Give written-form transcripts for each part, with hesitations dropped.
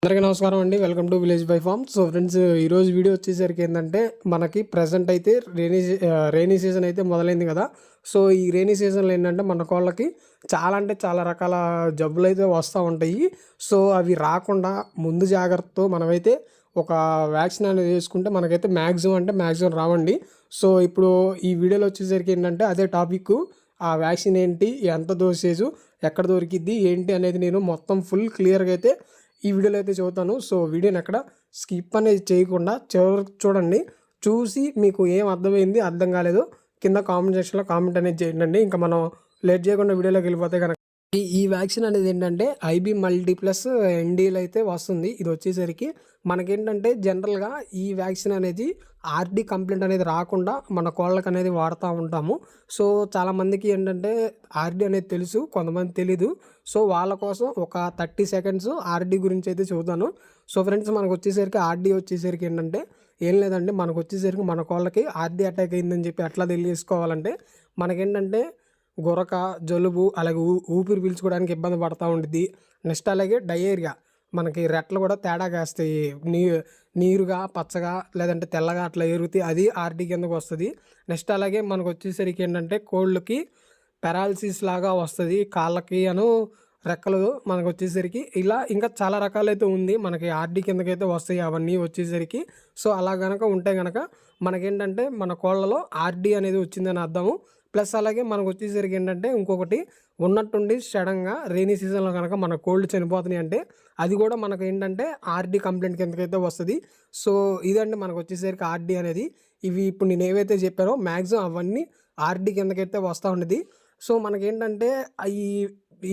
అందరికీ నమస్కారం అండి. Welcome to village by farm. So friends, ఈరోజు వీడియో వచ్చేసరికి ఏంటంటే మనకి ప్రజెంట్ అయితే రైనీ సీజన్ అయితే మొదలైంది కదా. సో ఈ రైనీ సీజన్లో ఏంటంటే మన కోళ్ళకి చాలా అంటే చాలా రకాల జబ్బులు అయితే వస్తూ ఉంటాయి. సో అవి రాకుండా ముందు జాగ్రత్తతో మనమైతే ఒక వ్యాక్సిన్ అనేది వేసుకుంటే మనకైతే మ్యాక్సిమం రావండి. సో ఇప్పుడు ఈ వీడియోలో వచ్చేసరికి ఏంటంటే అదే టాపిక్. ఆ వ్యాక్సిన్ ఏంటి, ఎంత డోసేజు, ఎక్కడ దొరికిద్ది ఏంటి అనేది నేను మొత్తం ఫుల్ క్లియర్గా అయితే ఈ వీడియోలో అయితే చెబుతాను. సో వీడియోని ఎక్కడ స్కిప్ అనేది చేయకుండా చివరికి చూడండి. చూసి మీకు ఏం అర్థమైంది, అర్థం కాలేదు కింద కామెంట్ సెక్షన్లో కామెంట్ అనేది చేయండి. ఇంకా మనం లేట్ చేయకుండా వీడియోలోకి వెళ్ళిపోతే కనుక ఈ వ్యాక్సిన్ అనేది ఏంటంటే ఐబీ మల్టీప్లస్ ఎన్డీలు అయితే వస్తుంది. ఇది వచ్చేసరికి మనకేంటంటే జనరల్గా ఈ వ్యాక్సిన్ అనేది ఆర్డీ కంప్లైంట్ అనేది రాకుండా మన కోళ్ళకి అనేది వాడుతూ ఉంటాము. సో చాలామందికి ఏంటంటే ఆర్డీ అనేది తెలుసు, కొంతమంది తెలీదు. సో వాళ్ళ కోసం ఒక 30 సెకండ్స్ ఆర్డీ గురించి అయితే చెబుతాను. సో ఫ్రెండ్స్, మనకు వచ్చేసరికి ఆర్డీ వచ్చేసరికి ఏంటంటే ఏం లేదండి. మనకు వచ్చేసరికి మన కోళ్ళకి ఆర్డీ అటాక్ అయిందని చెప్పి ఎట్లా తెలియజేసుకోవాలంటే మనకేంటంటే గురక, జలుబు, అలాగే ఊపిరి పీల్చుకోవడానికి ఇబ్బంది పడుతూ ఉండిద్ది. నెక్స్ట్ అలాగే డయేరియా, మనకి రెట్టలు కూడా తేడాగా వేస్తాయి. నీరుగా, పచ్చగా లేదంటే తెల్లగా అట్లా ఎరుగుతాయి. అది ఆర్డీ కిందకు వస్తుంది. నెక్స్ట్ అలాగే మనకు వచ్చేసరికి ఏంటంటే కోళ్ళకి పెరాలసిస్ లాగా వస్తుంది, కాళ్ళకి రెక్కలు మనకు వచ్చేసరికి ఇలా ఇంకా చాలా రకాలైతే ఉంది. మనకి ఆర్డీ కిందకైతే వస్తాయి అవన్నీ వచ్చేసరికి. సో అలా కనుక ఉంటే కనుక మనకేంటంటే మన కోళ్ళలో ఆర్డీ అనేది వచ్చిందని అర్థము. ప్లస్ అలాగే మనకు వచ్చేసరికి ఏంటంటే ఇంకొకటి ఉన్నట్టుండి సడన్గా రైనీ సీజన్లో కనుక మన కోల్డ్ చనిపోతున్నాయి అంటే అది కూడా మనకు ఏంటంటే ఆర్డీ కంప్లైంట్ కిందకైతే వస్తుంది. సో ఇదండి మనకు వచ్చేసరికి ఆర్డీ అనేది. ఇవి ఇప్పుడు నేను ఏవైతే చెప్పానో మ్యాక్సిమం అవన్నీ ఆర్డీ కిందకైతే వస్తూ ఉండేది. సో మనకేంటంటే ఈ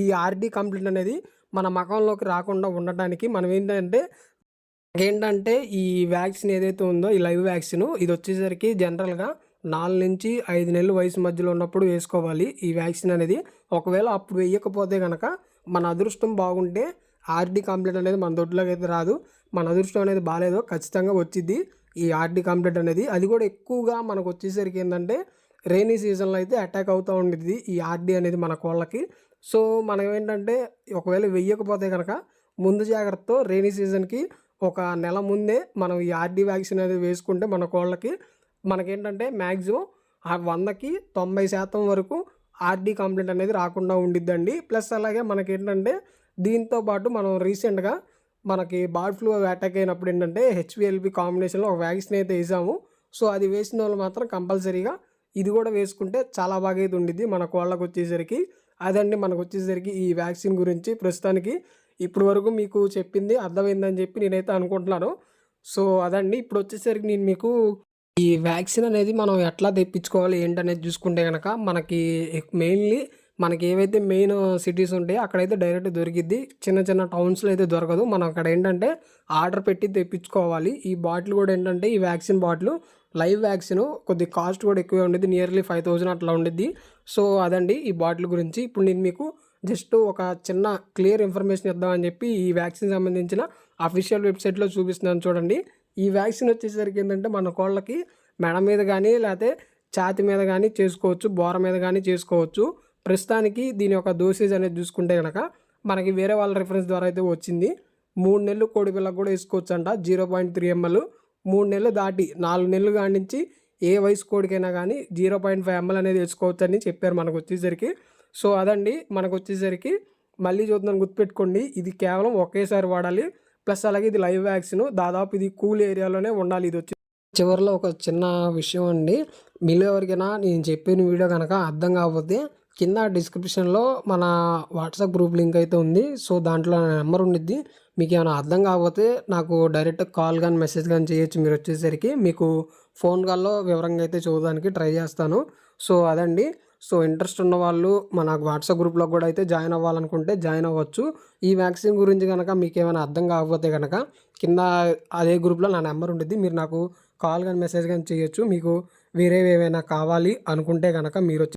ఈ ఆర్డీ కంప్లైంట్ అనేది మన మకంలోకి రాకుండా ఉండటానికి మనం ఏంటంటే ఈ వ్యాక్సిన్ ఏదైతే ఉందో ఈ లైవ్ వ్యాక్సిన్ ఇది వచ్చేసరికి జనరల్గా 4-5 నెలల వయసు మధ్యలో ఉన్నప్పుడు వేసుకోవాలి ఈ వ్యాక్సిన్ అనేది. ఒకవేళ అప్పుడు వేయకపోతే కనుక మన అదృష్టం బాగుంటే ఆర్డీ కంప్లైంట్ అనేది మన దొడ్లోకి అయితే రాదు. మన అదృష్టం అనేది బాగాలేదో ఖచ్చితంగా వచ్చింది ఈ ఆర్డీ కంప్లైంట్ అనేది. అది కూడా ఎక్కువగా మనకు వచ్చేసరికి ఏంటంటే రైనీ సీజన్లో అయితే అటాక్ అవుతూ ఉండేది ఈ ఆర్డీ అనేది మన కోళ్ళకి. సో మనం ఏంటంటే ఒకవేళ వెయ్యకపోతే కనుక ముందు జాగ్రత్తతో రైనీ సీజన్కి ఒక నెల ముందే మనం ఈ ఆర్డీ వ్యాక్సిన్ అనేది వేసుకుంటే మన కోళ్ళకి మనకేంటంటే మ్యాక్సిమం 100కి 90% వరకు ఆర్డీ కంప్లైంట్ అనేది రాకుండా ఉండిద్దండి. ప్లస్ అలాగే మనకేంటంటే దీంతో పాటు మనం రీసెంట్గా మనకి బర్డ్ ఫ్లూ అటాక్ అయినప్పుడు ఏంటంటే హెచ్విఎల్పి కాంబినేషన్లో ఒక వ్యాక్సిన్ అయితే వేసాము. సో అది వేసిన వాళ్ళు మాత్రం కంపల్సరీగా ఇది కూడా వేసుకుంటే చాలా బాగా అయితే ఉండిద్ది మన కోళ్ళకు వచ్చేసరికి. అదండి మనకు వచ్చేసరికి ఈ వ్యాక్సిన్ గురించి ప్రస్తుతానికి ఇప్పుడు వరకు మీకు చెప్పింది అర్థమైందని చెప్పి నేనైతే అనుకుంటున్నాను. సో అదండి ఇప్పుడు వచ్చేసరికి నేను మీకు ఈ వ్యాక్సిన్ అనేది మనం ఎట్లా తెప్పించుకోవాలి ఏంటనేది చూసుకుంటే కనుక మనకి మెయిన్లీ మనకి ఏవైతే మెయిన్ సిటీస్ ఉంటాయో అక్కడైతే డైరెక్ట్ దొరికిద్ది. చిన్న చిన్న టౌన్స్లో అయితే దొరకదు. మనం అక్కడ ఏంటంటే ఆర్డర్ పెట్టి తెప్పించుకోవాలి. ఈ బాటిల్ కూడా ఏంటంటే ఈ వ్యాక్సిన్ బాటిల్ లైవ్ వ్యాక్సిన్ కొద్ది కాస్ట్ కూడా ఎక్కువే ఉండేది, నియర్లీ 5000 అట్లా ఉండేది. సో అదండి ఈ బాటిల్ గురించి. ఇప్పుడు నేను మీకు జస్ట్ ఒక చిన్న క్లియర్ ఇన్ఫర్మేషన్ ఇద్దామని చెప్పి ఈ వ్యాక్సిన్ సంబంధించిన అఫీషియల్ వెబ్సైట్లో చూపిస్తున్నాను చూడండి. ఈ వ్యాక్సిన్ వచ్చేసరికి ఏంటంటే మన కోళ్ళకి మెడ మీద కానీ లేకపోతే ఛాతి మీద కానీ చేసుకోవచ్చు, బోర మీద కానీ చేసుకోవచ్చు. ప్రస్తుతానికి దీని యొక్క డోసేజ్ అనేది చూసుకుంటే కనుక మనకి వేరే వాళ్ళ రిఫరెన్స్ ద్వారా అయితే వచ్చింది. 3 నెలలు కోడి పిల్లకు కూడా వేసుకోవచ్చు అంట 0.3 ml. 3 నెలలు దాటి 4 నెలలు కాడి నుంచి ఏ వయసు కోడికైనా కానీ 0.5 ml అనేది వేసుకోవచ్చు అని చెప్పారు మనకు వచ్చేసరికి. సో అదండి మనకు వచ్చేసరికి మళ్ళీ చూద్దాం, గుర్తుపెట్టుకోండి ఇది కేవలం ఒకేసారి వాడాలి. ప్లస్ అలాగే ఇది లైవ్ వ్యాక్సిన్, దాదాపు ఇది కూల్ ఏరియాలోనే ఉండాలి. ఇది వచ్చి చివరిలో ఒక చిన్న విషయం అండి, మీలో ఎవరికైనా నేను చెప్పిన వీడియో కనుక అర్థం కాకపోతే కింద డిస్క్రిప్షన్లో మన వాట్సాప్ గ్రూప్ లింక్ అయితే ఉంది. సో దాంట్లో నా నెంబర్ ఉండిద్ది. మీకు ఏమైనా అర్థం కాకపోతే నాకు డైరెక్ట్ కాల్ కానీ మెసేజ్ కానీ చేయొచ్చు. మీరు వచ్చేసరికి మీకు ఫోన్ కాల్లో వివరంగా అయితే చూడడానికి ట్రై చేస్తాను. సో అదండి. సో ఇంట్రెస్ట్ ఉన్న వాళ్ళు మన వాట్సాప్ గ్రూప్లో కూడా అయితే జాయిన్ అవ్వాలనుకుంటే జాయిన్ అవ్వచ్చు. ఈ వ్యాక్సిన్ గురించి కనుక మీకు ఏమైనా అర్థం కాకపోతే కనుక కింద అదే గ్రూప్లో నా నెంబర్ ఉంటుంది. మీరు నాకు కాల్ కానీ మెసేజ్ కానీ చేయొచ్చు. మీకు వేరేవి ఏమైనా కావాలి అనుకుంటే కనుక మీరు